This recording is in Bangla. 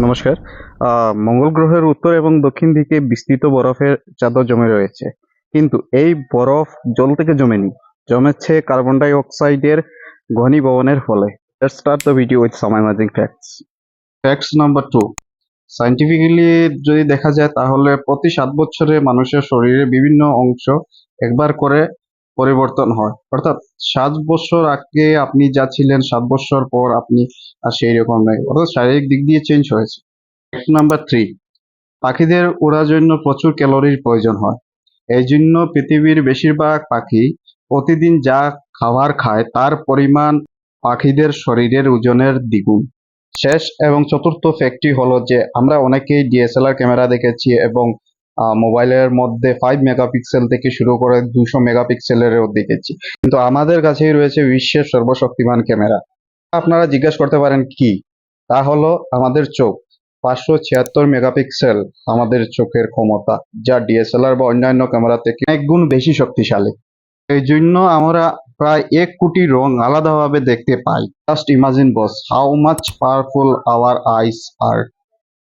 নমস্কার। মঙ্গল গ্রহের উত্তর এবং দক্ষিণ দিকে বিস্তৃত বরফের চাদর জমে রয়েছে, কিন্তু এই বরফ জল থেকে জমেনি, জমেছে কার্বন ডাই অক্সাইডের ঘনীভবনের ফলে। Let's start the video with some amazing facts. Facts number 2। Scientifically যদি দেখা যায় তাহলে প্রতি 7 বছরে মানুষের শরীরে বিভিন্ন অংশ একবার করে পরিবর্তন হয়, অর্থাৎ 7 বছর আগে আপনি যা ছিলেন 7 বছর পর আপনি আর সেই রকম নেই, অর্থাৎ শারীরিক দিক দিয়ে চেঞ্জ হয়েছে। Fact number 3। পাখিদের ওড়ার জন্য প্রচুর ক্যালোরির প্রয়োজন হয়। এই জন্য পৃথিবীর বেশিরভাগ পাখি প্রতিদিন যা খাবার খায় তার পরিমাণ পাখিদের শরীরের ওজনের দ্বিগুণ। শেষ এবং চতুর্থ ফ্যাক্টটি হলো যে আমরা অনেকেই ডিএসএলআর ক্যামেরা দেখেছি এবং মোবাইলের মধ্যে 5 মেগাপিক্সেল থেকে শুরু করে 200 মেগাপিক্সেলেরও দেখেছি, কিন্তু আমাদের কাছেই রয়েছে বিশ্বের সর্বশক্তিমান ক্যামেরা। আপনারা জিজ্ঞাসা করতে পারেন কি? তা হলো আমাদের চোখ। 576 মেগাপিক্সেল আমাদের চোখের ক্ষমতা, যা ডিএসএলআর বা অন্যান্য ক্যামেরা থেকে অনেক গুণ বেশি শক্তিশালী। এই জন্য আমরা প্রায় 1 কোটি রং আলাদাভাবে দেখতে পাই। Just imagine boss how much powerful our eyes R.